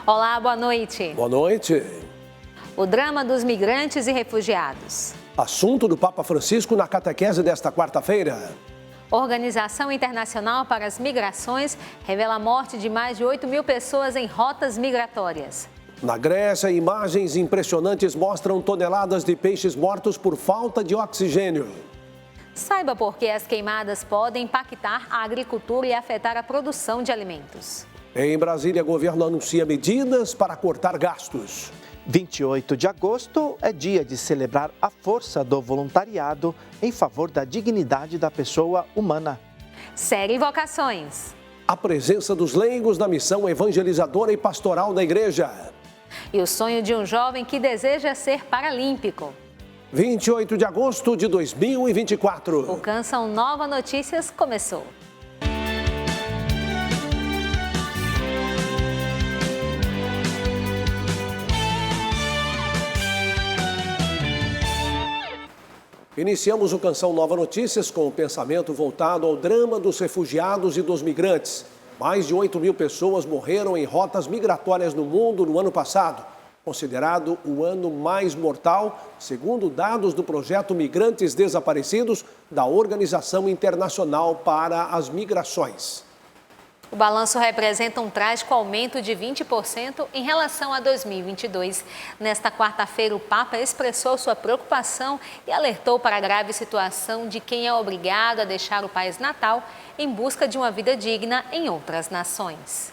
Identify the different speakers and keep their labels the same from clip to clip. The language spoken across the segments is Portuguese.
Speaker 1: Olá, boa noite.
Speaker 2: Boa noite.
Speaker 1: O drama dos migrantes e refugiados.
Speaker 2: Assunto do Papa Francisco na catequese desta quarta-feira.
Speaker 1: Organização Internacional para as Migrações revela a morte de mais de 8.000 pessoas em rotas migratórias.
Speaker 2: Na Grécia, imagens impressionantes mostram toneladas de peixes mortos por falta de oxigênio.
Speaker 1: Saiba por que as queimadas podem impactar a agricultura e afetar a produção de alimentos.
Speaker 2: Em Brasília, o governo anuncia medidas para cortar gastos.
Speaker 3: 28 de agosto é dia de celebrar a força do voluntariado em favor da dignidade da pessoa humana.
Speaker 1: Série Vocações.
Speaker 2: A presença dos leigos na missão evangelizadora e pastoral da igreja.
Speaker 1: E o sonho de um jovem que deseja ser paralímpico.
Speaker 2: 28 de agosto de 2024.
Speaker 1: O Canção Nova Notícias começou.
Speaker 2: Iniciamos o Canção Nova Notícias com o pensamento voltado ao drama dos refugiados e dos migrantes. Mais de 8.000 pessoas morreram em rotas migratórias no mundo no ano passado, considerado o ano mais mortal, segundo dados do projeto Migrantes Desaparecidos da Organização Internacional para as Migrações.
Speaker 1: O balanço representa um trágico aumento de 20% em relação a 2022. Nesta quarta-feira, o Papa expressou sua preocupação e alertou para a grave situação de quem é obrigado a deixar o país natal em busca de uma vida digna em outras nações.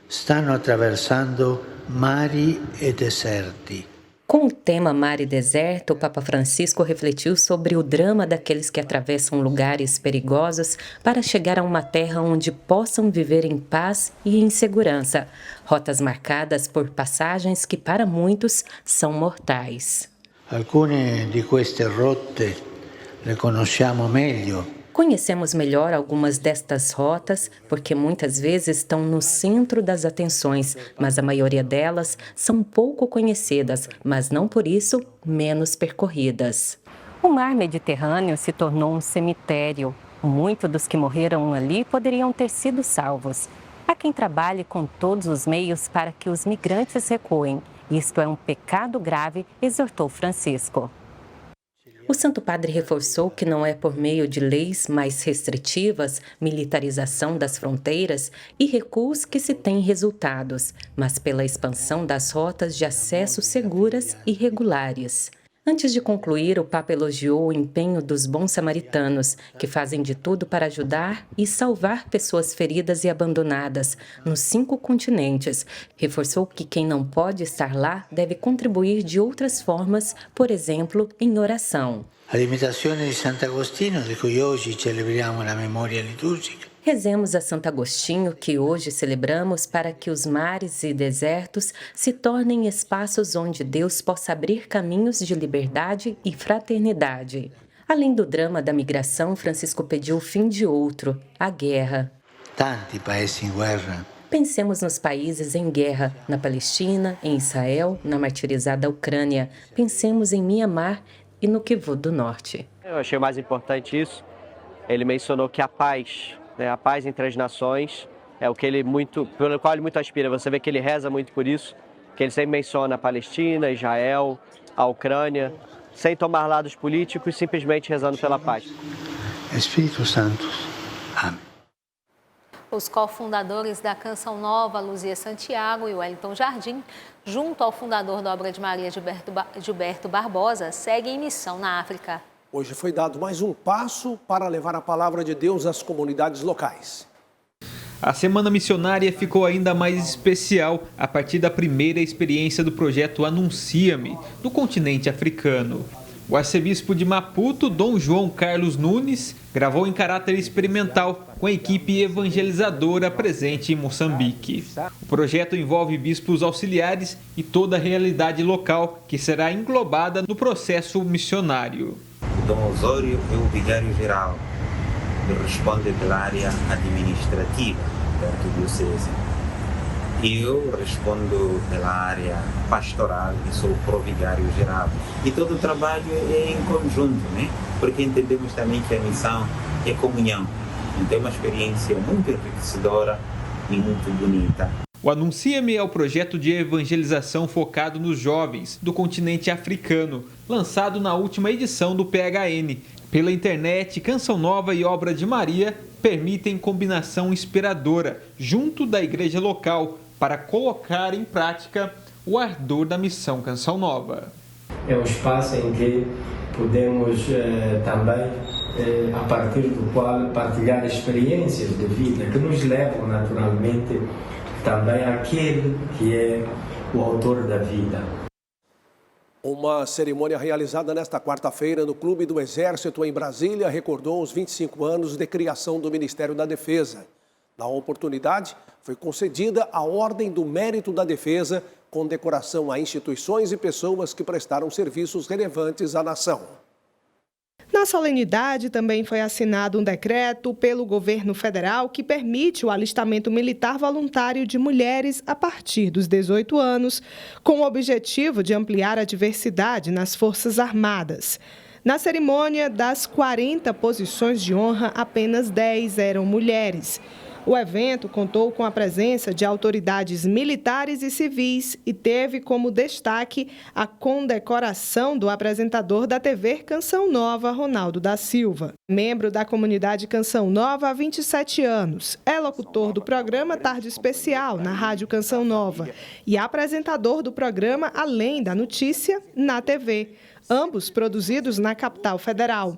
Speaker 4: Stanno attraversando mari e deserti.
Speaker 5: Com o tema Mar e Deserto, o Papa Francisco refletiu sobre o drama daqueles que atravessam lugares perigosos para chegar a uma terra onde possam viver em paz e em segurança. Rotas marcadas por passagens que, para muitos, são mortais.
Speaker 4: Alcune di queste rotte le conosciamo meglio.
Speaker 5: Conhecemos melhor algumas destas rotas porque muitas vezes estão no centro das atenções, mas a maioria delas são pouco conhecidas, mas não por isso menos percorridas. O mar Mediterrâneo se tornou um cemitério. Muitos dos que morreram ali poderiam ter sido salvos. Há quem trabalhe com todos os meios para que os migrantes recuem. Isto é um pecado grave, exortou Francisco. O Santo Padre reforçou que não é por meio de leis mais restritivas, militarização das fronteiras e recuos que se tem resultados, mas pela expansão das rotas de acesso seguras e regulares. Antes de concluir, o Papa elogiou o empenho dos bons samaritanos, que fazem de tudo para ajudar e salvar pessoas feridas e abandonadas nos 5 continentes. Reforçou que quem não pode estar lá deve contribuir de outras formas, por exemplo, em oração.
Speaker 4: A imitazione di Sant'Agostino, di cui oggi celebriamo la memoria liturgica.
Speaker 5: Rezemos a Santo Agostinho, que hoje celebramos, para que os mares e desertos se tornem espaços onde Deus possa abrir caminhos de liberdade e fraternidade. Além do drama da migração, Francisco pediu o fim de outro, a guerra.
Speaker 4: Tanti paesi in guerra.
Speaker 5: Pensemos nos países em guerra, na Palestina, em Israel, na martirizada Ucrânia. Pensemos em Mianmar e no Kivu do Norte.
Speaker 6: Eu achei mais importante isso. Ele mencionou que a paz entre as nações é o que pelo qual ele muito aspira. Você vê que ele reza muito por isso, que ele sempre menciona a Palestina, Israel, a Ucrânia, sem tomar lados políticos, simplesmente rezando pela paz.
Speaker 4: Espírito Santo. Amém.
Speaker 1: Os cofundadores da Canção Nova, Luzia Santiago e Wellington Jardim, junto ao fundador da Obra de Maria Gilberto Barbosa, seguem em missão na África.
Speaker 2: Hoje foi dado mais um passo para levar a palavra de Deus às comunidades locais.
Speaker 7: A Semana Missionária ficou ainda mais especial a partir da primeira experiência do projeto Anuncia-me, no continente africano. O arcebispo de Maputo, Dom João Carlos Nunes, gravou em caráter experimental com a equipe evangelizadora presente em Moçambique. O projeto envolve bispos auxiliares e toda a realidade local, que será englobada no processo missionário.
Speaker 8: Dom Osório é o vigário-geral, que responde pela área administrativa da arquidiocese. Eu respondo pela área pastoral e sou o provigário-geral. E todo o trabalho é em conjunto, né? Porque entendemos também que a missão é comunhão. Então é uma experiência muito enriquecedora e muito bonita.
Speaker 7: O Anuncia-me é o projeto de evangelização focado nos jovens do continente africano, lançado na última edição do PHN. Pela internet, Canção Nova e Obra de Maria permitem combinação inspiradora junto da igreja local para colocar em prática o ardor da missão Canção Nova.
Speaker 9: É um espaço em que podemos também, a partir do qual, partilhar experiências de vida que nos levam naturalmente também àquele que é o autor da vida.
Speaker 2: Uma cerimônia realizada nesta quarta-feira no Clube do Exército em Brasília recordou os 25 anos de criação do Ministério da Defesa. Na oportunidade, foi concedida a Ordem do Mérito da Defesa, com decoração a instituições e pessoas que prestaram serviços relevantes à nação.
Speaker 10: Na solenidade, também foi assinado um decreto pelo governo federal que permite o alistamento militar voluntário de mulheres a partir dos 18 anos, com o objetivo de ampliar a diversidade nas Forças Armadas. Na cerimônia, das 40 posições de honra, apenas 10 eram mulheres. O evento contou com a presença de autoridades militares e civis e teve como destaque a condecoração do apresentador da TV Canção Nova, Ronaldo da Silva. Membro da comunidade Canção Nova há 27 anos, é locutor do programa Tarde Especial na Rádio Canção Nova e apresentador do programa Além da Notícia na TV, ambos produzidos na capital federal.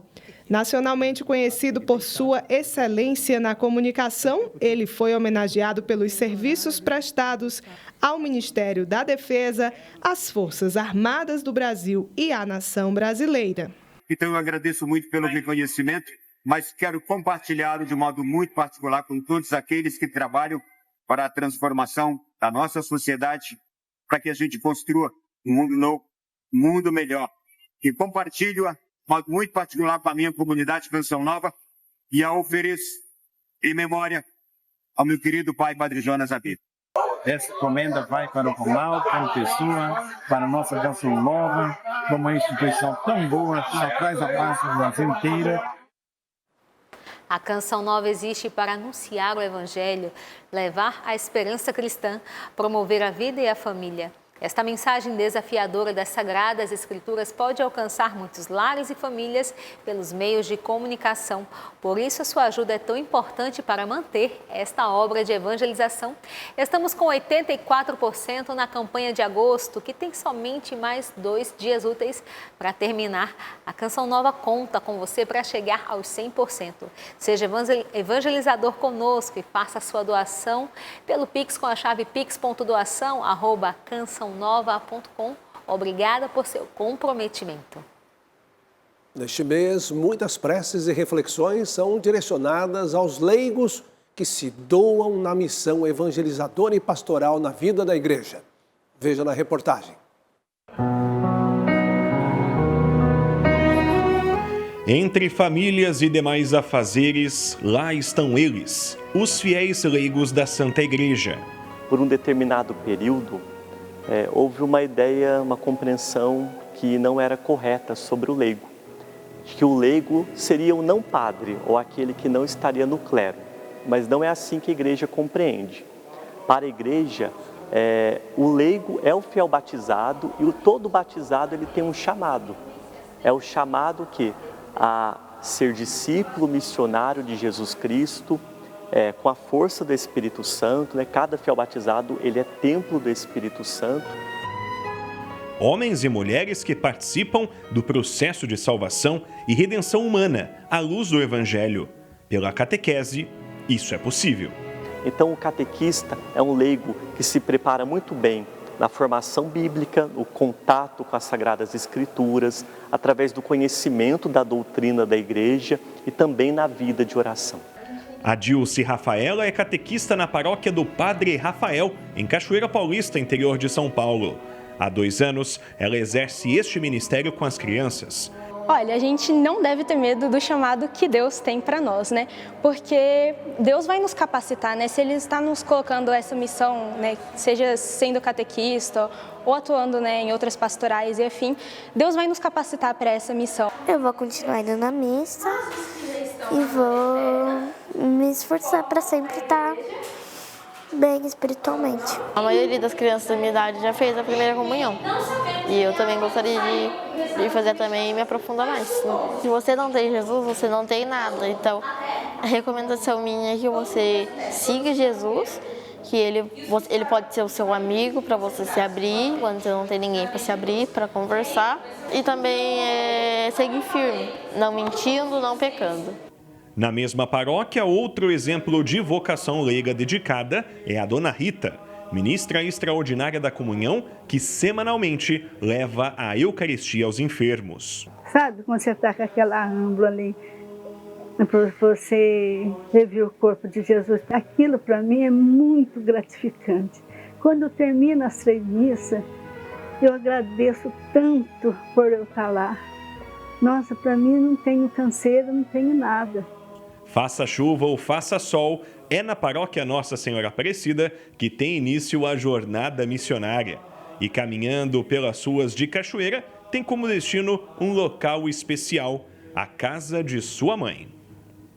Speaker 10: Nacionalmente conhecido por sua excelência na comunicação, ele foi homenageado pelos serviços prestados ao Ministério da Defesa, às Forças Armadas do Brasil e à nação brasileira.
Speaker 11: Então eu agradeço muito pelo reconhecimento, mas quero compartilhá-lo de modo muito particular com todos aqueles que trabalham para a transformação da nossa sociedade, para que a gente construa um mundo novo, um mundo melhor. E compartilho-a de modo muito particular com a minha comunidade Canção Nova e a ofereço em memória ao meu querido pai, Padre Jonas Abib.
Speaker 12: Essa encomenda vai para o Ronaldo, como pessoa, para a nossa Canção Nova, uma instituição tão boa que só traz a paz para o Brasil inteiro.
Speaker 1: A Canção Nova existe para anunciar o Evangelho, levar a esperança cristã, promover a vida e a família. Esta mensagem desafiadora das Sagradas Escrituras pode alcançar muitos lares e famílias pelos meios de comunicação. Por isso, a sua ajuda é tão importante para manter esta obra de evangelização. Estamos com 84% na campanha de agosto, que tem somente mais 2 dias úteis para terminar. A Canção Nova conta com você para chegar aos 100%. Seja evangelizador conosco e faça a sua doação pelo Pix com a chave pix.doação@cançãonova.com. Obrigada por seu comprometimento.
Speaker 2: Neste mês, muitas preces e reflexões são direcionadas aos leigos que se doam na missão evangelizadora e pastoral na vida da igreja. Veja na reportagem.
Speaker 13: Entre famílias e demais afazeres, lá estão eles, os fiéis leigos da Santa Igreja.
Speaker 14: Por um determinado período, houve uma ideia, uma compreensão que não era correta sobre o leigo. De que o leigo seria o não padre, ou aquele que não estaria no clero. Mas não é assim que a igreja compreende. Para a igreja, o leigo é o fiel batizado e o todo batizado ele tem um chamado. É o chamado a ser discípulo missionário de Jesus Cristo, com a força do Espírito Santo, cada fiel batizado ele é templo do Espírito Santo.
Speaker 13: Homens e mulheres que participam do processo de salvação e redenção humana à luz do Evangelho. Pela catequese, isso é possível.
Speaker 14: Então o catequista é um leigo que se prepara muito bem na formação bíblica, no contato com as Sagradas Escrituras, através do conhecimento da doutrina da igreja e também na vida de oração.
Speaker 13: A Dilce Rafaela é catequista na paróquia do Padre Rafael, em Cachoeira Paulista, interior de São Paulo. Há 2 anos, ela exerce este ministério com as crianças.
Speaker 15: Olha, a gente não deve ter medo do chamado que Deus tem para nós, Porque Deus vai nos capacitar, Se Ele está nos colocando essa missão, Seja sendo catequista ou atuando, em outras pastorais e afim, Deus vai nos capacitar para essa missão.
Speaker 16: Eu vou continuar indo na missa e vou me esforçar para sempre estar bem espiritualmente.
Speaker 17: A maioria das crianças da minha idade já fez a primeira comunhão. E eu também gostaria de fazer também e me aprofundar mais. Se você não tem Jesus, você não tem nada. Então, a recomendação minha é que você siga Jesus, que ele pode ser o seu amigo para você se abrir, quando você não tem ninguém para se abrir, para conversar. E também seguir firme, não mentindo, não pecando.
Speaker 13: Na mesma paróquia, outro exemplo de vocação leiga dedicada é a Dona Rita, ministra extraordinária da comunhão, que semanalmente leva a Eucaristia aos enfermos.
Speaker 18: Sabe, quando você está com aquela âmbula ali, você reviu o corpo de Jesus, aquilo para mim é muito gratificante. Quando eu termino as 3 missas, eu agradeço tanto por eu estar lá. Nossa, para mim não tenho canseira, não tenho nada.
Speaker 13: Faça chuva ou faça sol, é na paróquia Nossa Senhora Aparecida que tem início a jornada missionária. E caminhando pelas ruas de Cachoeira, tem como destino um local especial, a casa de sua mãe.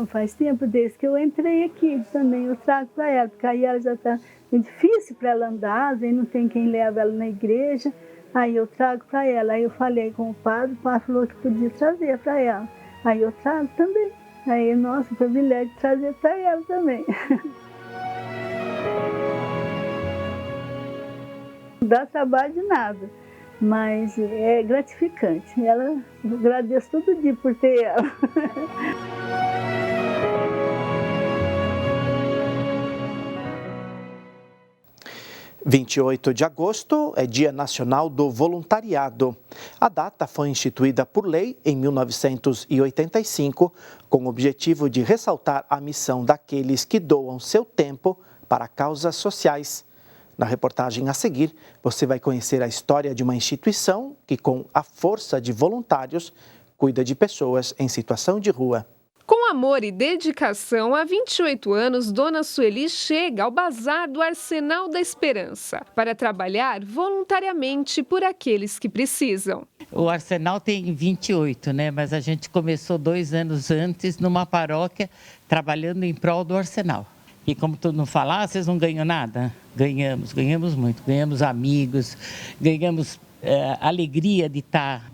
Speaker 18: Faz tempo desde que eu entrei aqui também, eu trago para ela, porque aí ela já está difícil para ela andar, às vezes não tem quem leva ela na igreja, aí eu trago para ela. Aí eu falei com o padre falou que podia trazer para ela, aí eu trago também. Aí, nossa, privilégio de trazer para ela também. Não dá trabalho de nada, mas é gratificante. Eu agradeço todo dia por ter ela.
Speaker 3: 28 de agosto é Dia Nacional do Voluntariado. A data foi instituída por lei em 1985 com o objetivo de ressaltar a missão daqueles que doam seu tempo para causas sociais. Na reportagem a seguir, você vai conhecer a história de uma instituição que, com a força de voluntários, cuida de pessoas em situação de rua.
Speaker 19: Com amor e dedicação, há 28 anos, Dona Sueli chega ao Bazar do Arsenal da Esperança para trabalhar voluntariamente por aqueles que precisam.
Speaker 20: O Arsenal tem 28, né? Mas a gente começou 2 anos antes numa paróquia trabalhando em prol do Arsenal. E como todo mundo fala, vocês não ganham nada? Ganhamos muito. Ganhamos amigos, ganhamos alegria de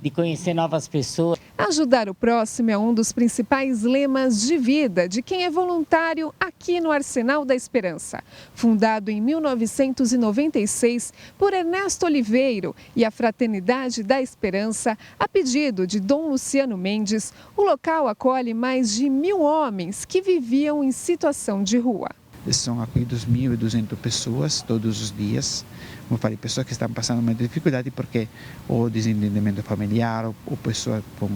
Speaker 20: conhecer novas pessoas.
Speaker 19: Ajudar o próximo é um dos principais lemas de vida de quem é voluntário aqui no Arsenal da Esperança. Fundado em 1996 por Ernesto Oliveiro e a Fraternidade da Esperança, a pedido de Dom Luciano Mendes, o local acolhe mais de 1.000 homens que viviam em situação de rua.
Speaker 21: São acolhidos 1.200 pessoas todos os dias. Como eu falei, pessoas que estão passando uma dificuldade porque ou desentendimento familiar, ou pessoas com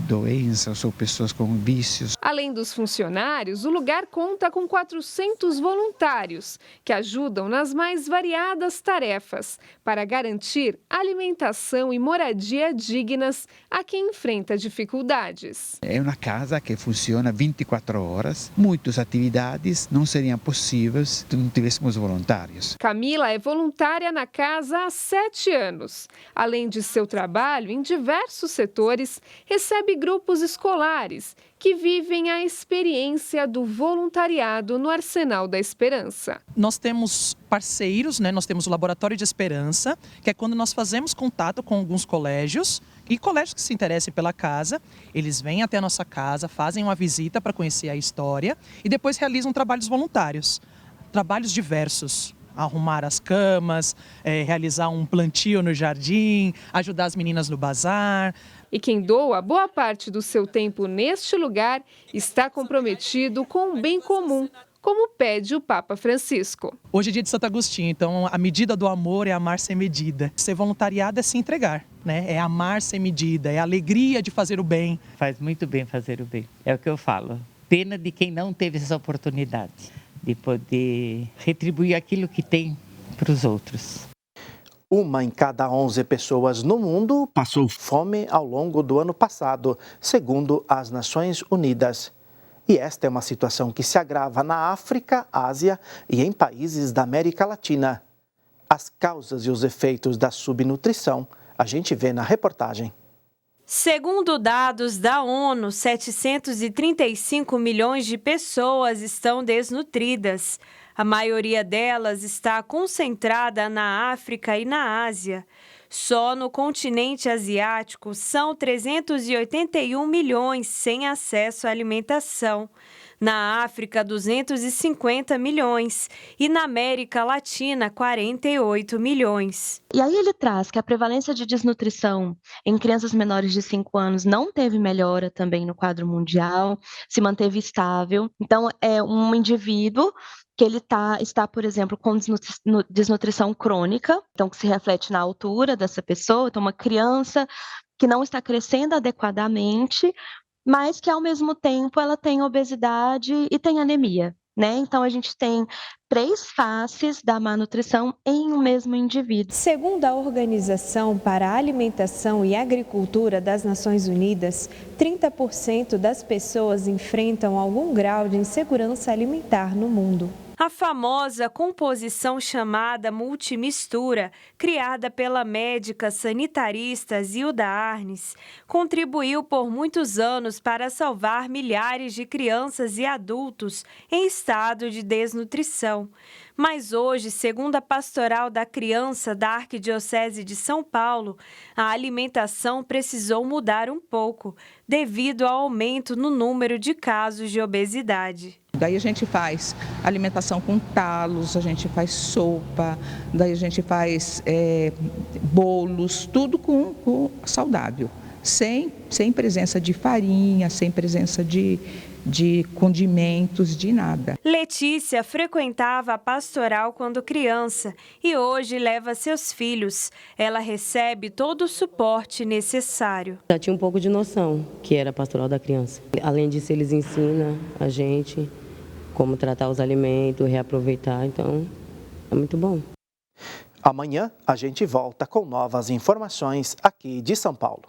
Speaker 21: doenças, ou pessoas com vícios.
Speaker 19: Além dos funcionários, o lugar conta com 400 voluntários que ajudam nas mais variadas tarefas para garantir alimentação e moradia dignas a quem enfrenta dificuldades.
Speaker 21: É uma casa que funciona 24 horas. Muitas atividades não seriam possíveis se não tivéssemos voluntários.
Speaker 19: Camila é voluntária na casa há 7 anos. Além de seu trabalho em diversos setores, recebe grupos escolares que vivem a experiência do voluntariado no Arsenal da Esperança.
Speaker 22: Nós temos parceiros, né? Nós temos o Laboratório de Esperança, que é quando nós fazemos contato com alguns colégios, e colégios que se interessem pela casa, eles vêm até a nossa casa, fazem uma visita para conhecer a história e depois realizam trabalhos voluntários, trabalhos diversos. Arrumar as camas, realizar um plantio no jardim, ajudar as meninas no bazar.
Speaker 19: E quem doa boa parte do seu tempo neste lugar está comprometido com o bem comum, como pede o Papa Francisco.
Speaker 22: Hoje é dia de Santo Agostinho, então a medida do amor é amar sem medida. Ser voluntariado é se entregar, né? É amar sem medida, é a alegria de fazer o bem.
Speaker 20: Faz muito bem fazer o bem, é o que eu falo. Pena de quem não teve essa oportunidade de poder retribuir aquilo que tem para os outros.
Speaker 3: 1 em cada 11 pessoas no mundo passou fome ao longo do ano passado, segundo as Nações Unidas. E esta é uma situação que se agrava na África, Ásia e em países da América Latina. As causas e os efeitos da subnutrição a gente vê na reportagem.
Speaker 23: Segundo dados da ONU, 735 milhões de pessoas estão desnutridas. A maioria delas está concentrada na África e na Ásia. Só no continente asiático são 381 milhões sem acesso à alimentação. Na África, 250 milhões e na América Latina, 48 milhões.
Speaker 4: E aí ele traz que a prevalência de desnutrição em crianças menores de 5 anos não teve melhora também no quadro mundial, se manteve estável. Então, é um indivíduo que ele está, por exemplo, com desnutrição crônica, então que se reflete na altura dessa pessoa. Então, uma criança que não está crescendo adequadamente, mas que, ao mesmo tempo, ela tem obesidade e tem anemia, né? Então, a gente tem 3 faces da má nutrição em um mesmo indivíduo.
Speaker 5: Segundo a Organização para a Alimentação e Agricultura das Nações Unidas, 30% das pessoas enfrentam algum grau de insegurança alimentar no mundo.
Speaker 23: A famosa composição chamada multimistura, criada pela médica sanitarista Zilda Arnes, contribuiu por muitos anos para salvar milhares de crianças e adultos em estado de desnutrição. Mas hoje, segundo a Pastoral da Criança da Arquidiocese de São Paulo, a alimentação precisou mudar um pouco, devido ao aumento no número de casos de obesidade.
Speaker 6: Daí a gente faz alimentação com talos, a gente faz sopa, daí a gente faz bolos, tudo com saudável, sem presença de farinha, sem presença de condimentos, de nada.
Speaker 23: Letícia frequentava a pastoral quando criança e hoje leva seus filhos. Ela recebe todo o suporte necessário.
Speaker 24: Já tinha um pouco de noção que era a pastoral da criança. Além disso, eles ensinam a gente como tratar os alimentos, reaproveitar, então é muito bom.
Speaker 3: Amanhã a gente volta com novas informações aqui de São Paulo.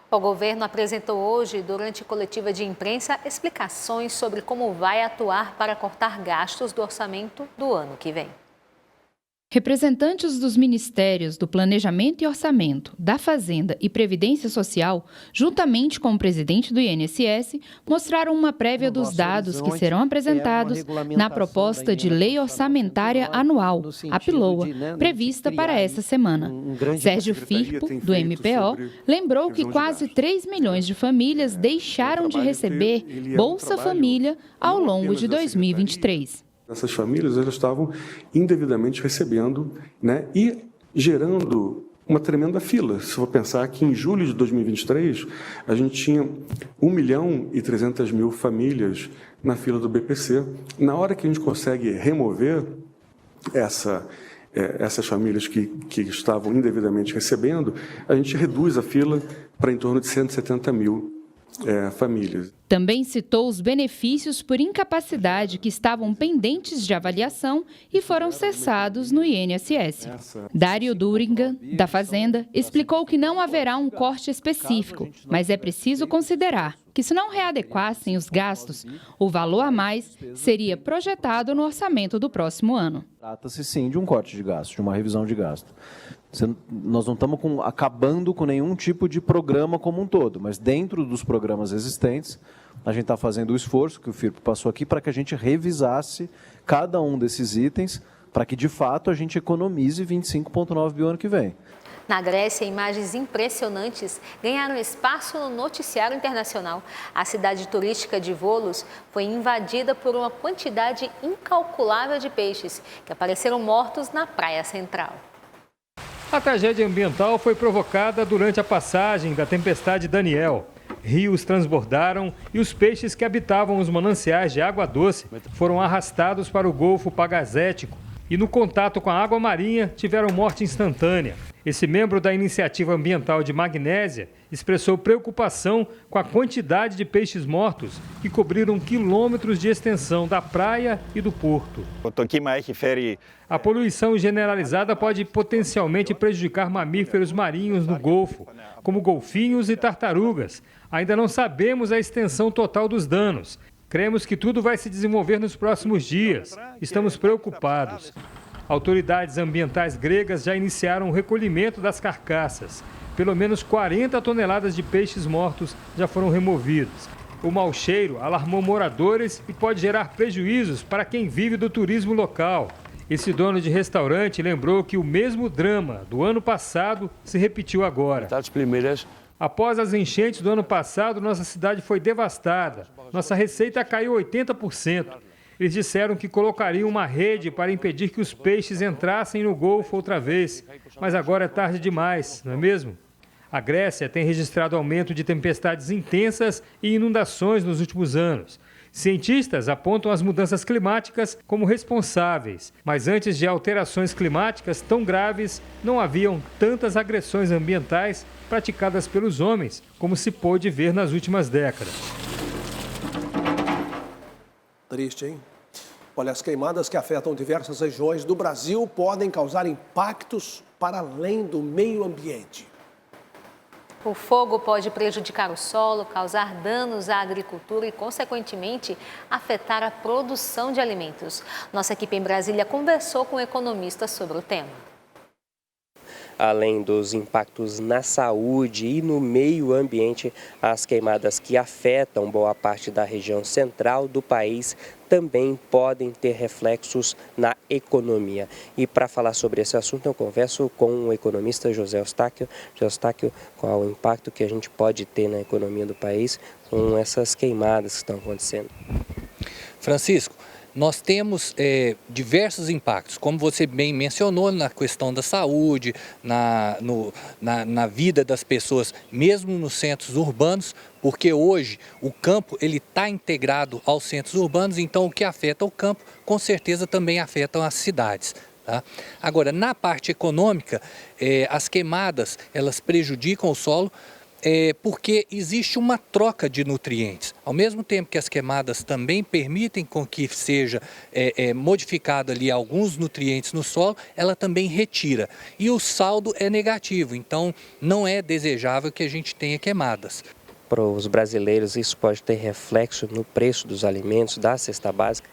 Speaker 1: O governo apresentou hoje, durante coletiva de imprensa, explicações sobre como vai atuar para cortar gastos do orçamento do ano que vem.
Speaker 25: Representantes dos Ministérios do Planejamento e Orçamento, da Fazenda e Previdência Social, juntamente com o presidente do INSS, mostraram uma prévia dos dados que serão apresentados na proposta de Lei Orçamentária Anual, a PLOA, prevista para essa semana. Sérgio Firpo, do MPO, lembrou que quase 3 milhões de famílias deixaram de receber Bolsa Família ao longo de 2023.
Speaker 26: Essas famílias elas estavam indevidamente recebendo, né, e gerando uma tremenda fila. Se for pensar que em julho de 2023, a gente tinha 1.300.000 famílias na fila do BPC. Na hora que a gente consegue remover essas famílias que estavam indevidamente recebendo, a gente reduz a fila para em torno de 170.000 famílias.
Speaker 25: Também citou os benefícios por incapacidade que estavam pendentes de avaliação e foram cessados no INSS. Dário Duringa, da Fazenda, explicou que não haverá um corte específico, mas é preciso considerar que, se não readequassem os gastos, o valor a mais seria projetado no orçamento do próximo ano.
Speaker 27: Trata-se sim de um corte de gasto, de uma revisão de gasto. Nós não estamos acabando com nenhum tipo de programa como um todo, mas dentro dos programas existentes, a gente está fazendo o esforço que o Firpo passou aqui para que a gente revisasse cada um desses itens para que, de fato, a gente economize 25,9 bilhões ano que vem.
Speaker 1: Na Grécia, imagens impressionantes ganharam espaço no noticiário internacional. A cidade turística de Volos foi invadida por uma quantidade incalculável de peixes que apareceram mortos na praia central.
Speaker 28: A tragédia ambiental foi provocada durante a passagem da tempestade Daniel. Rios transbordaram e os peixes que habitavam os mananciais de água doce foram arrastados para o Golfo Pagazético e, no contato com a água marinha, tiveram morte instantânea. Esse membro da Iniciativa Ambiental de Magnésia expressou preocupação com a quantidade de peixes mortos que cobriram quilômetros de extensão da praia e do porto. A poluição generalizada pode potencialmente prejudicar mamíferos marinhos no Golfo, como golfinhos e tartarugas. Ainda não sabemos a extensão total dos danos. Cremos que tudo vai se desenvolver nos próximos dias. Estamos preocupados. Autoridades ambientais gregas já iniciaram o recolhimento das carcaças. Pelo menos 40 toneladas de peixes mortos já foram removidos. O mau cheiro alarmou moradores e pode gerar prejuízos para quem vive do turismo local. Esse dono de restaurante lembrou que o mesmo drama do ano passado se repetiu agora. Após as enchentes do ano passado, nossa cidade foi devastada. Nossa receita caiu 80%. Eles disseram que colocariam uma rede para impedir que os peixes entrassem no Golfo outra vez. Mas agora é tarde demais, não é mesmo? A Grécia tem registrado aumento de tempestades intensas e inundações nos últimos anos. Cientistas apontam as mudanças climáticas como responsáveis, mas antes de alterações climáticas tão graves, não haviam tantas agressões ambientais praticadas pelos homens, como se pôde ver nas últimas décadas.
Speaker 2: Triste, hein? Olha, as queimadas que afetam diversas regiões do Brasil podem causar impactos para além do meio ambiente.
Speaker 1: O fogo pode prejudicar o solo, causar danos à agricultura e, consequentemente, afetar a produção de alimentos. Nossa equipe em Brasília conversou com economistas sobre o tema.
Speaker 7: Além dos impactos na saúde e no meio ambiente, as queimadas que afetam boa parte da região central do país também podem ter reflexos na economia. E para falar sobre esse assunto, eu converso com o economista José Eustáquio. José Eustáquio, qual o impacto que a gente pode ter na economia do país com essas queimadas que estão acontecendo?
Speaker 8: Francisco, nós temos diversos impactos, como você bem mencionou, na questão da saúde, na vida das pessoas, mesmo nos centros urbanos, porque hoje o campo está integrado aos centros urbanos, então o que afeta o campo, com certeza também afetam as cidades. Tá? Agora, na parte econômica, as queimadas, elas prejudicam o solo, porque existe uma troca de nutrientes. Ao mesmo tempo que as queimadas também permitem com que seja modificado ali alguns nutrientes no solo, ela também retira. E o saldo é negativo, então não é desejável que a gente tenha queimadas.
Speaker 7: Para os brasileiros, isso pode ter reflexo no preço dos alimentos, da cesta básica?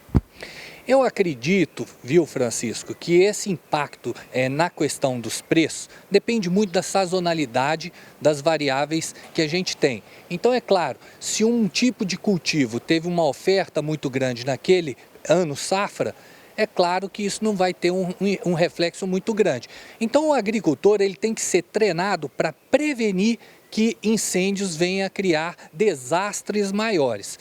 Speaker 8: Eu acredito, viu, Francisco, que esse impacto na questão dos preços depende muito da sazonalidade das variáveis que a gente tem. Então, é claro, se um tipo de cultivo teve uma oferta muito grande naquele ano safra, é claro que isso não vai ter um reflexo muito grande. Então, o agricultor ele tem que ser treinado para prevenir que incêndios venham a criar desastres maiores.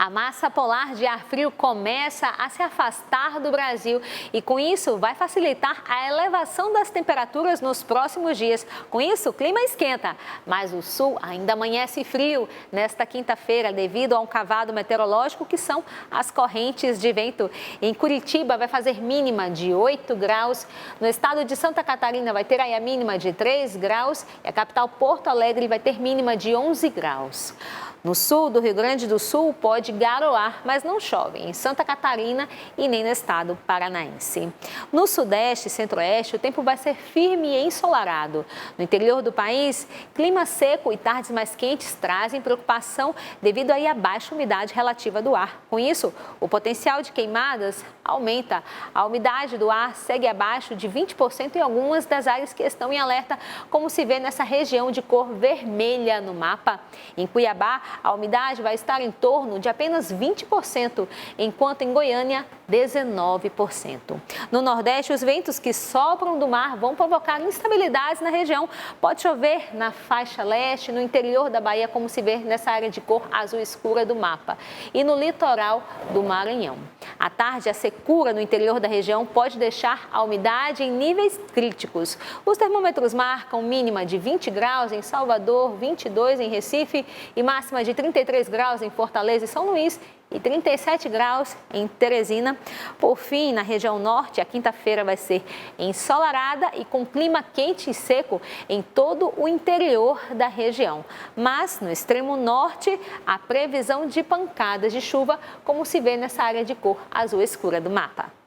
Speaker 1: A massa polar de ar frio começa a se afastar do Brasil e, com isso, vai facilitar a elevação das temperaturas nos próximos dias. Com isso, o clima esquenta, mas o sul ainda amanhece frio nesta quinta-feira devido a um cavado meteorológico que são as correntes de vento. Em Curitiba vai fazer mínima de 8 graus, no estado de Santa Catarina vai ter aí a mínima de 3 graus e a capital Porto Alegre vai ter mínima de 11 graus. No sul do Rio Grande do Sul pode garoar, mas não chove em Santa Catarina e nem no estado paranaense. No sudeste e centro-oeste, o tempo vai ser firme e ensolarado. No interior do país, clima seco e tardes mais quentes trazem preocupação devido aí à baixa umidade relativa do ar. Com isso, o potencial de queimadas aumenta. A umidade do ar segue abaixo de 20% em algumas das áreas que estão em alerta, como se vê nessa região de cor vermelha no mapa. Em Cuiabá, a umidade vai estar em torno de apenas 20%, enquanto em Goiânia, 19%. No Nordeste, os ventos que sopram do mar vão provocar instabilidades na região. Pode chover na faixa leste, no interior da Bahia, como se vê nessa área de cor azul escura do mapa, e no litoral do Maranhão. À tarde, a secura no interior da região pode deixar a umidade em níveis críticos. Os termômetros marcam mínima de 20 graus em Salvador, 22 em Recife e máxima de 33 graus em Fortaleza e São Luís e 37 graus em Teresina. Por fim, na região norte, a quinta-feira vai ser ensolarada e com clima quente e seco em todo o interior da região. Mas no extremo norte, há previsão de pancadas de chuva, como se vê nessa área de cor azul escura do mapa.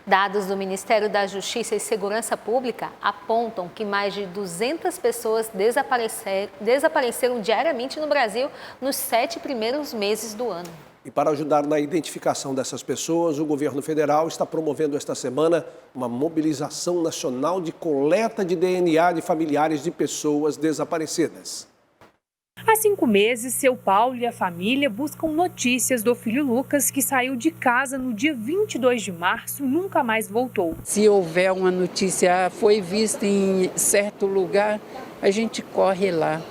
Speaker 1: Dados do Ministério da Justiça e Segurança Pública apontam que mais de 200 pessoas desapareceram diariamente no Brasil nos 7 primeiros meses do ano.
Speaker 2: E para ajudar na identificação dessas pessoas, o governo federal está promovendo esta semana uma mobilização nacional de coleta de DNA de familiares de pessoas desaparecidas.
Speaker 9: Há 5 meses, seu Paulo e a família buscam notícias do filho Lucas, que saiu de casa no dia 22 de março e nunca mais voltou.
Speaker 10: Se houver uma notícia, foi visto em certo lugar, a gente corre lá,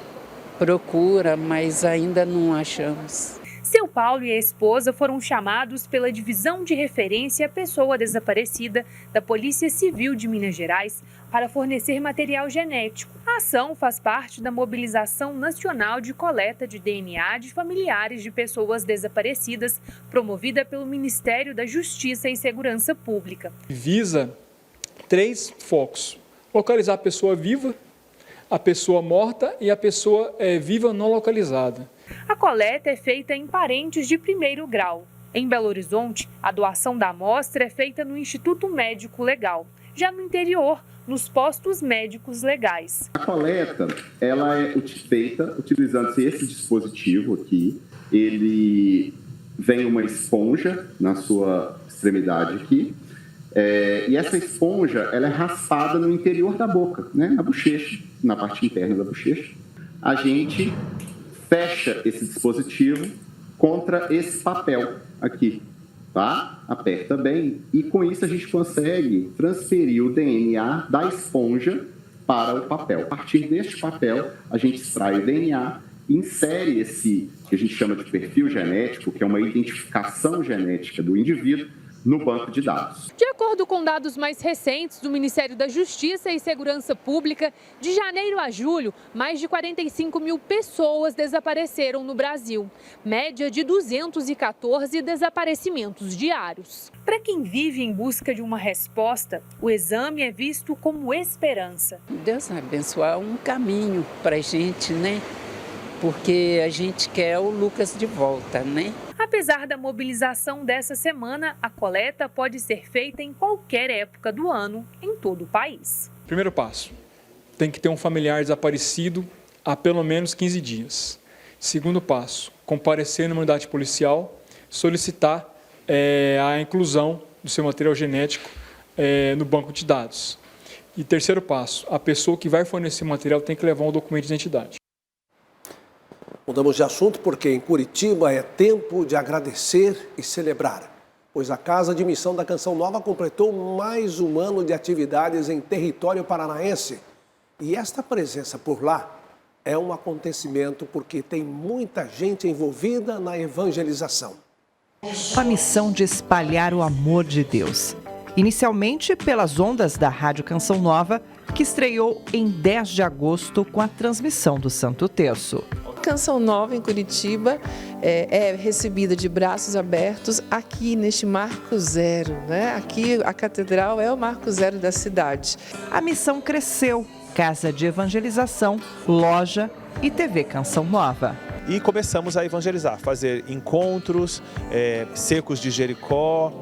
Speaker 10: procura, mas ainda não achamos.
Speaker 9: Seu Paulo e a esposa foram chamados pela Divisão de Referência à Pessoa Desaparecida da Polícia Civil de Minas Gerais para fornecer material genético. A ação faz parte da mobilização nacional de coleta de DNA de familiares de pessoas desaparecidas, promovida pelo Ministério da Justiça e Segurança Pública.
Speaker 11: Visa 3 focos: localizar a pessoa viva, a pessoa morta e a pessoa viva não localizada.
Speaker 9: A coleta é feita em parentes de primeiro grau. Em Belo Horizonte, a doação da amostra é feita no Instituto Médico Legal. Já no interior, nos postos médicos legais.
Speaker 12: A coleta, ela é feita utilizando esse dispositivo aqui. Ele vem uma esponja na sua extremidade aqui. E essa esponja, ela é raspada no interior da boca, né? Na bochecha, na parte interna da bochecha. A gente fecha esse dispositivo contra esse papel aqui, tá? Aperta bem e com isso a gente consegue transferir o DNA da esponja para o papel. A partir deste papel, a gente extrai o DNA, insere esse que a gente chama de perfil genético, que é uma identificação genética do indivíduo, no banco de dados.
Speaker 9: De acordo com dados mais recentes do Ministério da Justiça e Segurança Pública, de janeiro a julho, mais de 45 mil pessoas desapareceram no Brasil, média de 214 desaparecimentos diários. Para quem vive em busca de uma resposta, o exame é visto como esperança.
Speaker 10: Deus abençoar um caminho para a gente, né? Porque a gente quer o Lucas de volta, né?
Speaker 9: Apesar da mobilização dessa semana, a coleta pode ser feita em qualquer época do ano, em todo o país.
Speaker 11: Primeiro passo, tem que ter um familiar desaparecido há pelo menos 15 dias. Segundo passo, comparecer numa unidade policial, solicitar a inclusão do seu material genético no banco de dados. E terceiro passo, a pessoa que vai fornecer o material tem que levar um documento de identidade.
Speaker 2: Mudamos de assunto porque em Curitiba é tempo de agradecer e celebrar, pois a Casa de Missão da Canção Nova completou mais um ano de atividades em território paranaense. E esta presença por lá é um acontecimento porque tem muita gente envolvida na evangelização.
Speaker 14: A missão de espalhar o amor de Deus. Inicialmente pelas ondas da Rádio Canção Nova, que estreou em 10 de agosto com a transmissão do Santo Terço.
Speaker 15: Canção Nova em Curitiba é recebida de braços abertos aqui neste Marco Zero, né? Aqui a catedral é o Marco Zero da cidade.
Speaker 14: A missão cresceu, casa de evangelização, loja e TV Canção Nova.
Speaker 16: E começamos a evangelizar, fazer encontros, cercos de Jericó,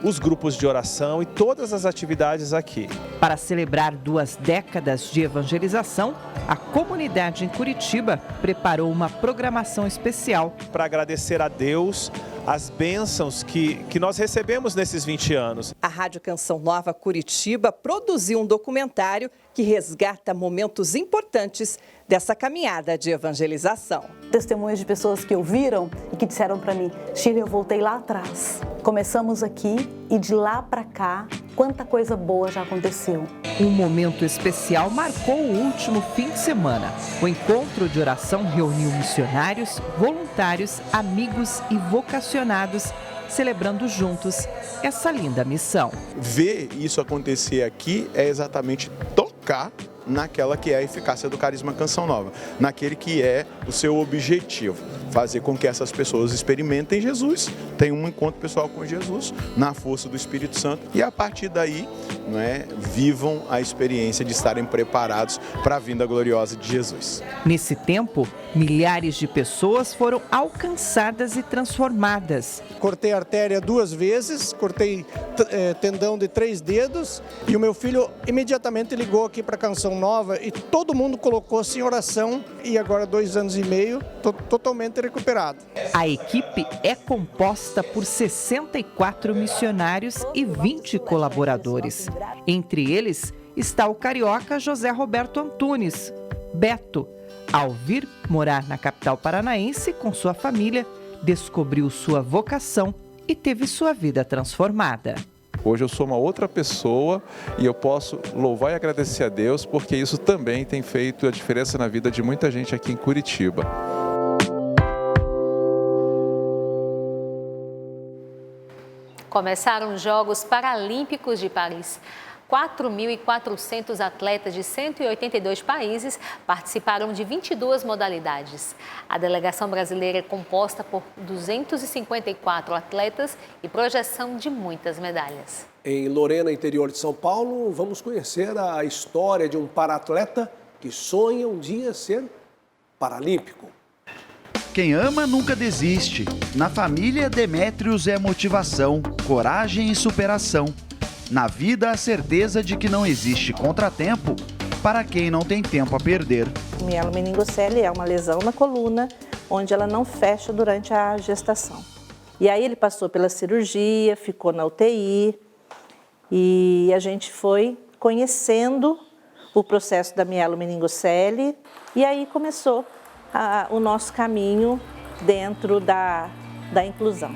Speaker 16: os grupos de oração e todas as atividades aqui.
Speaker 14: Para celebrar 2 décadas de evangelização, a comunidade em Curitiba preparou uma programação especial.
Speaker 16: Para agradecer a Deus as bênçãos que nós recebemos nesses 20 anos.
Speaker 14: A Rádio Canção Nova Curitiba produziu um documentário que resgata momentos importantes dessa caminhada de evangelização.
Speaker 17: Testemunhos de pessoas que ouviram e que disseram para mim: Shirley, eu voltei lá atrás. Começamos aqui e de lá para cá, quanta coisa boa já aconteceu.
Speaker 14: Um momento especial marcou o último fim de semana. O encontro de oração reuniu missionários, voluntários, amigos e vocacionados, celebrando juntos essa linda missão.
Speaker 29: Ver isso acontecer aqui é exatamente tocar naquela que é a eficácia do carisma Canção Nova, naquele que é o seu objetivo, fazer com que essas pessoas experimentem Jesus, tenham um encontro pessoal com Jesus, na força do Espírito Santo, e a partir daí, vivam a experiência de estarem preparados para a vinda gloriosa de Jesus.
Speaker 14: Nesse tempo, milhares de pessoas foram alcançadas e transformadas.
Speaker 30: Cortei artéria 2 vezes, cortei tendão de 3 dedos, e o meu filho imediatamente ligou aqui para a Canção Canção Nova e todo mundo colocou-se em oração e agora 2 anos e meio, totalmente recuperado.
Speaker 14: A equipe é composta por 64 missionários e 20 colaboradores. Entre eles está o carioca José Roberto Antunes, Beto. Ao vir morar na capital paranaense com sua família, descobriu sua vocação e teve sua vida transformada.
Speaker 4: Hoje eu sou uma outra pessoa e eu posso louvar e agradecer a Deus porque isso também tem feito a diferença na vida de muita gente aqui em Curitiba.
Speaker 1: Começaram os Jogos Paralímpicos de Paris. 4.400 atletas de 182 países participaram de 22 modalidades. A delegação brasileira é composta por 254 atletas e projeção de muitas medalhas.
Speaker 2: Em Lorena, interior de São Paulo, vamos conhecer a história de um paratleta que sonha um dia ser paralímpico.
Speaker 5: Quem ama nunca desiste. Na família, Demétrios é motivação, coragem e superação. Na vida, a certeza de que não existe contratempo para quem não tem tempo a perder.
Speaker 6: Mielomeningocele é uma lesão na coluna, onde ela não fecha durante a gestação. E aí ele passou pela cirurgia, ficou na UTI e a gente foi conhecendo o processo da mielomeningocele e aí começou o nosso caminho dentro da inclusão.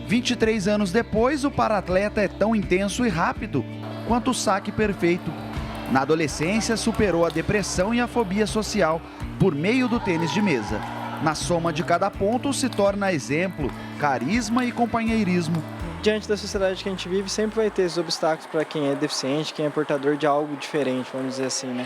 Speaker 5: 23 anos depois, o paratleta é tão intenso e rápido quanto o saque perfeito. Na adolescência, superou a depressão e a fobia social por meio do tênis de mesa. Na soma de cada ponto, se torna exemplo, carisma e companheirismo.
Speaker 13: Diante da sociedade que a gente vive, sempre vai ter esses obstáculos para quem é deficiente, quem é portador de algo diferente, vamos dizer assim, né?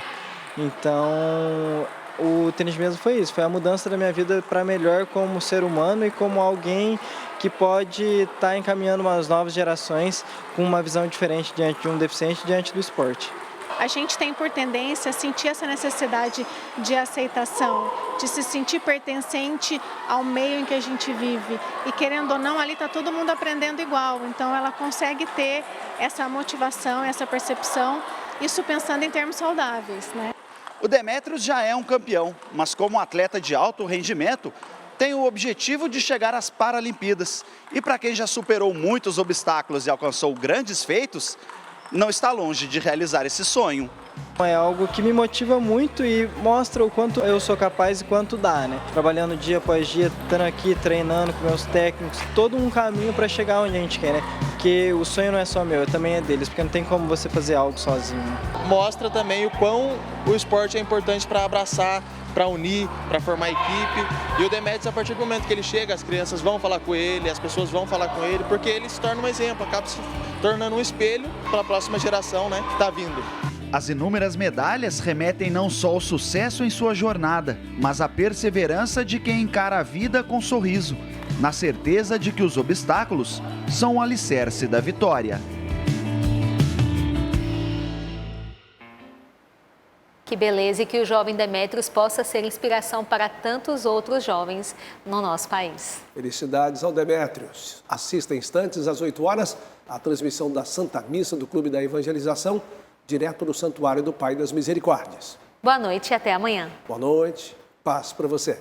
Speaker 13: Então, o tênis de mesa foi isso, foi a mudança da minha vida para melhor como ser humano e como alguém que pode estar encaminhando umas novas gerações com uma visão diferente diante de um deficiente, diante do esporte.
Speaker 18: A gente tem por tendência a sentir essa necessidade de aceitação, de se sentir pertencente ao meio em que a gente vive. E querendo ou não, ali está todo mundo aprendendo igual, então ela consegue ter essa motivação, essa percepção, isso pensando em termos saudáveis, né?
Speaker 5: O Demétrios já é um campeão, mas como atleta de alto rendimento, tem o objetivo de chegar às Paralimpíadas. E para quem já superou muitos obstáculos e alcançou grandes feitos, não está longe de realizar esse sonho.
Speaker 13: É algo que me motiva muito e mostra o quanto eu sou capaz e quanto dá, né? Trabalhando dia após dia, estando aqui, treinando com meus técnicos, todo um caminho para chegar onde a gente quer, né? Porque o sonho não é só meu, também é deles, porque não tem como você fazer algo sozinho.
Speaker 19: Mostra também o quão o esporte é importante para abraçar, para unir, para formar equipe. E o Demétrios, a partir do momento que ele chega, as crianças vão falar com ele, as pessoas vão falar com ele, porque ele se torna um exemplo, acaba se tornando um espelho para a próxima geração, né, que está vindo.
Speaker 5: As inúmeras medalhas remetem não só ao sucesso em sua jornada, mas à perseverança de quem encara a vida com sorriso, na certeza de que os obstáculos são o alicerce da vitória.
Speaker 1: Que beleza, e que o jovem Demétrios possa ser inspiração para tantos outros jovens no nosso país.
Speaker 2: Felicidades ao Demétrios. Assista em instantes, às 8 horas, a transmissão da Santa Missa do Clube da Evangelização, direto do Santuário do Pai das Misericórdias.
Speaker 1: Boa noite e até amanhã.
Speaker 2: Boa noite, paz para você.